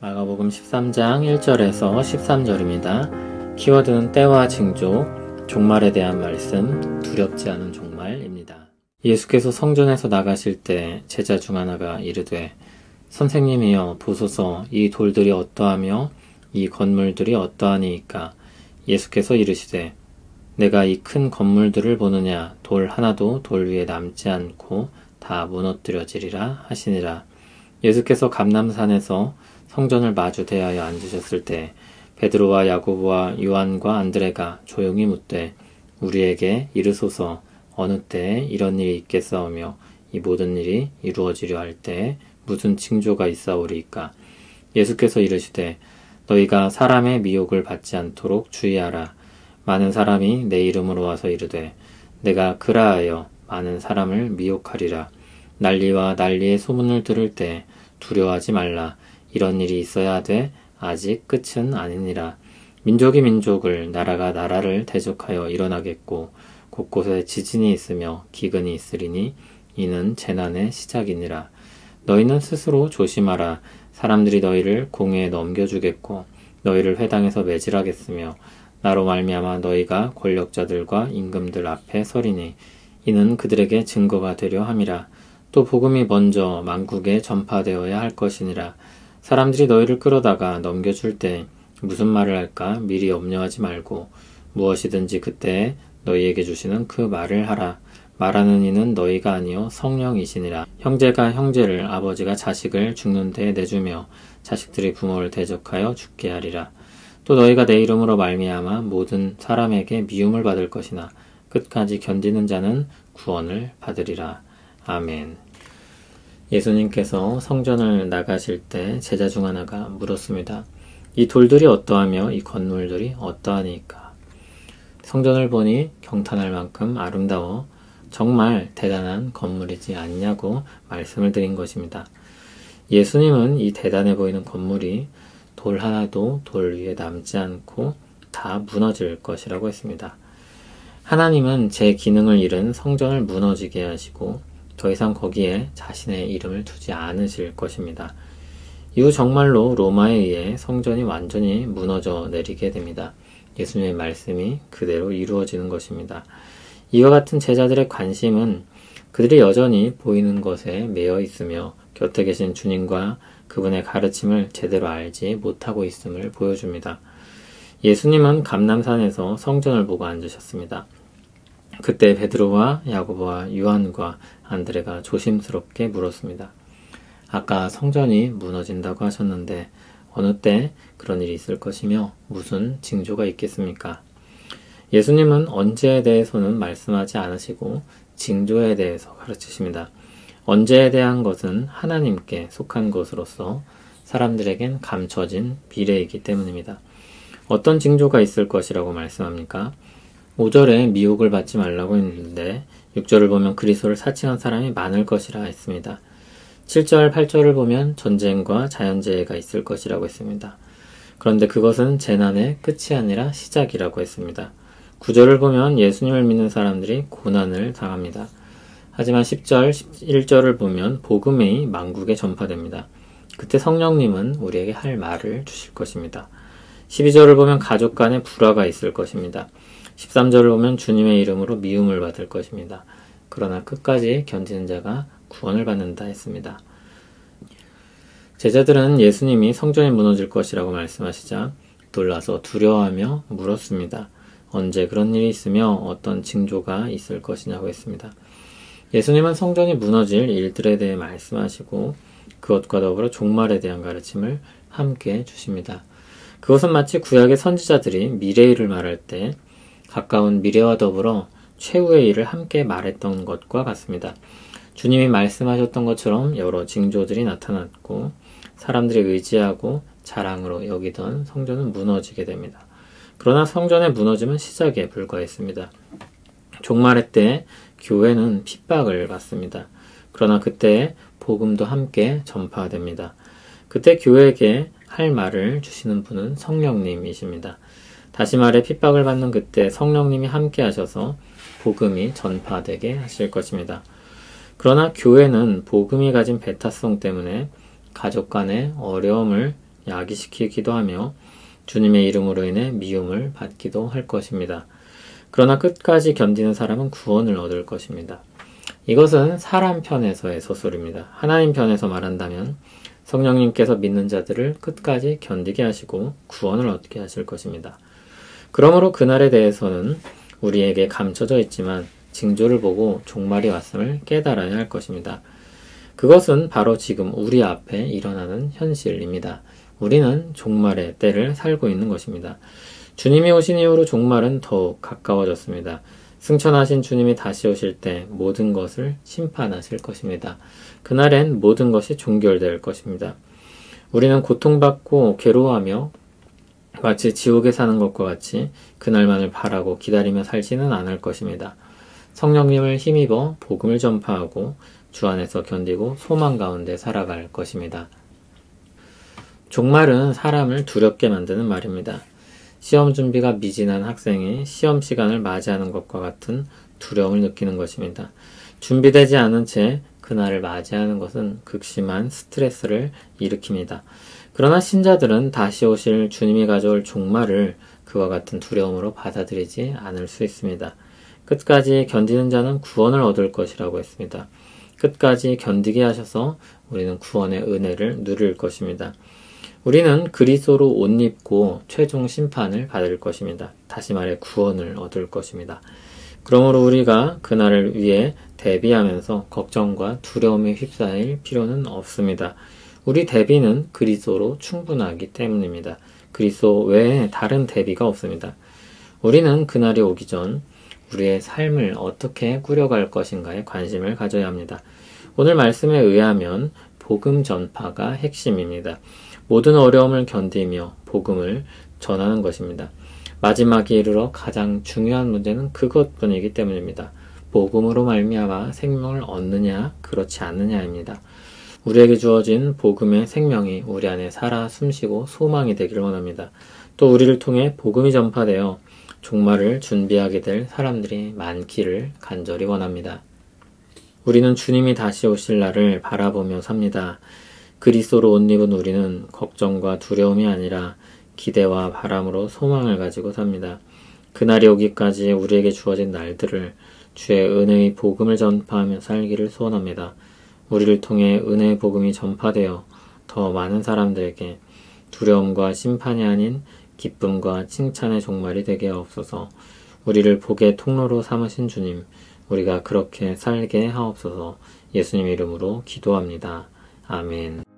마가복음 13장 1절에서 13절입니다. 키워드는 때와 징조, 종말에 대한 말씀, 두렵지 않은 종말입니다. 예수께서 성전에서 나가실 때 제자 중 하나가 이르되 선생님이여 보소서 이 돌들이 어떠하며 이 건물들이 어떠하니이까. 예수께서 이르시되 내가 이 큰 건물들을 보느냐. 돌 하나도 돌 위에 남지 않고 다 무너뜨려지리라 하시니라. 예수께서 감람산에서 성전을 마주 대하여 앉으셨을 때 베드로와 야고보와 요한과 안드레가 조용히 묻되 우리에게 이르소서 어느 때에 이런 일이 있겠사오며 이 모든 일이 이루어지려 할 때에 무슨 징조가 있사오리이까. 예수께서 이르시되 너희가 사람의 미혹을 받지 않도록 주의하라. 많은 사람이 내 이름으로 와서 이르되 내가 그라하여 많은 사람을 미혹하리라. 난리와 난리의 소문을 들을 때 두려워하지 말라. 이런 일이 있어야 하되 아직 끝은 아니니라. 민족이 민족을 나라가 나라를 대적하여 일어나겠고 곳곳에 지진이 있으며 기근이 있으리니 이는 재난의 시작이니라. 너희는 스스로 조심하라. 사람들이 너희를 공회에 넘겨주겠고 너희를 회당에서 매질하겠으며 나로 말미암아 너희가 권력자들과 임금들 앞에 서리니 이는 그들에게 증거가 되려 함이라. 또 복음이 먼저 만국에 전파되어야 할 것이니라. 사람들이 너희를 끌어다가 넘겨줄 때 무슨 말을 할까 미리 염려하지 말고 무엇이든지 그때에 너희에게 주시는 그 말을 하라. 말하는 이는 너희가 아니요 성령이시니라. 형제가 형제를 아버지가 자식을 죽는 데에 내주며 자식들이 부모를 대적하여 죽게 하리라. 또 너희가 내 이름으로 말미암아 모든 사람에게 미움을 받을 것이나 끝까지 견디는 자는 구원을 받으리라. 아멘. 예수님께서 성전을 나가실 때 제자 중 하나가 물었습니다. 이 돌들이 어떠하며 이 건물들이 어떠하니까. 성전을 보니 경탄할 만큼 아름다워 정말 대단한 건물이지 않냐고 말씀을 드린 것입니다. 예수님은 이 대단해 보이는 건물이 돌 하나도 돌 위에 남지 않고 다 무너질 것이라고 했습니다. 하나님은 제 기능을 잃은 성전을 무너지게 하시고 더 이상 거기에 자신의 이름을 두지 않으실 것입니다. 이후 정말로 로마에 의해 성전이 완전히 무너져 내리게 됩니다. 예수님의 말씀이 그대로 이루어지는 것입니다. 이와 같은 제자들의 관심은 그들이 여전히 보이는 것에 매여 있으며 곁에 계신 주님과 그분의 가르침을 제대로 알지 못하고 있음을 보여줍니다. 예수님은 감람산에서 성전을 보고 앉으셨습니다. 그때 베드로와 야고보와 요한과 안드레가 조심스럽게 물었습니다. 아까 성전이 무너진다고 하셨는데 어느 때 그런 일이 있을 것이며 무슨 징조가 있겠습니까? 예수님은 언제에 대해서는 말씀하지 않으시고 징조에 대해서 가르치십니다. 언제에 대한 것은 하나님께 속한 것으로서 사람들에겐 감춰진 미래이기 때문입니다. 어떤 징조가 있을 것이라고 말씀합니까? 5절에 미혹을 받지 말라고 했는데 6절을 보면 그리스도를 사칭한 사람이 많을 것이라 했습니다. 7절, 8절을 보면 전쟁과 자연재해가 있을 것이라고 했습니다. 그런데 그것은 재난의 끝이 아니라 시작이라고 했습니다. 9절을 보면 예수님을 믿는 사람들이 고난을 당합니다. 하지만 10절, 11절을 보면 복음이 만국에 전파됩니다. 그때 성령님은 우리에게 할 말을 주실 것입니다. 12절을 보면 가족 간에 불화가 있을 것입니다. 13절을 보면 주님의 이름으로 미움을 받을 것입니다. 그러나 끝까지 견디는 자가 구원을 받는다 했습니다. 제자들은 예수님이 성전이 무너질 것이라고 말씀하시자 놀라서 두려워하며 물었습니다. 언제 그런 일이 있으며 어떤 징조가 있을 것이냐고 했습니다. 예수님은 성전이 무너질 일들에 대해 말씀하시고 그것과 더불어 종말에 대한 가르침을 함께 주십니다. 그것은 마치 구약의 선지자들이 미래의 일을 말할 때 가까운 미래와 더불어 최후의 일을 함께 말했던 것과 같습니다. 주님이 말씀하셨던 것처럼 여러 징조들이 나타났고 사람들이 의지하고 자랑으로 여기던 성전은 무너지게 됩니다. 그러나 성전의 무너짐은 시작에 불과했습니다. 종말의 때 교회는 핍박을 받습니다. 그러나 그때 복음도 함께 전파됩니다. 그때 교회에게 할 말을 주시는 분은 성령님이십니다. 다시 말해 핍박을 받는 그때 성령님이 함께 하셔서 복음이 전파되게 하실 것입니다. 그러나 교회는 복음이 가진 배타성 때문에 가족 간의 어려움을 야기시키기도 하며 주님의 이름으로 인해 미움을 받기도 할 것입니다. 그러나 끝까지 견디는 사람은 구원을 얻을 것입니다. 이것은 사람 편에서의 서술입니다. 하나님 편에서 말한다면 성령님께서 믿는 자들을 끝까지 견디게 하시고 구원을 얻게 하실 것입니다. 그러므로 그날에 대해서는 우리에게 감춰져 있지만 징조를 보고 종말이 왔음을 깨달아야 할 것입니다. 그것은 바로 지금 우리 앞에 일어나는 현실입니다. 우리는 종말의 때를 살고 있는 것입니다. 주님이 오신 이후로 종말은 더욱 가까워졌습니다. 승천하신 주님이 다시 오실 때 모든 것을 심판하실 것입니다. 그날엔 모든 것이 종결될 것입니다. 우리는 고통받고 괴로워하며 마치 지옥에 사는 것과 같이 그날만을 바라고 기다리며 살지는 않을 것입니다. 성령님을 힘입어 복음을 전파하고 주 안에서 견디고 소망 가운데 살아갈 것입니다. 종말은 사람을 두렵게 만드는 말입니다. 시험 준비가 미진한 학생이 시험 시간을 맞이하는 것과 같은 두려움을 느끼는 것입니다. 준비되지 않은 채 그날을 맞이하는 것은 극심한 스트레스를 일으킵니다. 그러나 신자들은 다시 오실 주님이 가져올 종말을 그와 같은 두려움으로 받아들이지 않을 수 있습니다. 끝까지 견디는 자는 구원을 얻을 것이라고 했습니다. 끝까지 견디게 하셔서 우리는 구원의 은혜를 누릴 것입니다. 우리는 그리스도로 옷 입고 최종 심판을 받을 것입니다. 다시 말해 구원을 얻을 것입니다. 그러므로 우리가 그날을 위해 대비하면서 걱정과 두려움에 휩싸일 필요는 없습니다. 우리 대비는 그리스도로 충분하기 때문입니다. 그리스도 외에 다른 대비가 없습니다. 우리는 그날이 오기 전 우리의 삶을 어떻게 꾸려갈 것인가에 관심을 가져야 합니다. 오늘 말씀에 의하면 복음 전파가 핵심입니다. 모든 어려움을 견디며 복음을 전하는 것입니다. 마지막에 이르러 가장 중요한 문제는 그것뿐이기 때문입니다. 복음으로 말미암아 생명을 얻느냐 그렇지 않느냐입니다. 우리에게 주어진 복음의 생명이 우리 안에 살아 숨쉬고 소망이 되기를 원합니다. 또 우리를 통해 복음이 전파되어 종말을 준비하게 될 사람들이 많기를 간절히 원합니다. 우리는 주님이 다시 오실 날을 바라보며 삽니다. 그리스도로 옷 입은 우리는 걱정과 두려움이 아니라 기대와 바람으로 소망을 가지고 삽니다. 그날이 오기까지 우리에게 주어진 날들을 주의 은혜의 복음을 전파하며 살기를 소원합니다. 우리를 통해 은혜의 복음이 전파되어 더 많은 사람들에게 두려움과 심판이 아닌 기쁨과 칭찬의 종말이 되게 하옵소서. 우리를 복의 통로로 삼으신 주님, 우리가 그렇게 살게 하옵소서. 예수님 이름으로 기도합니다. 아멘.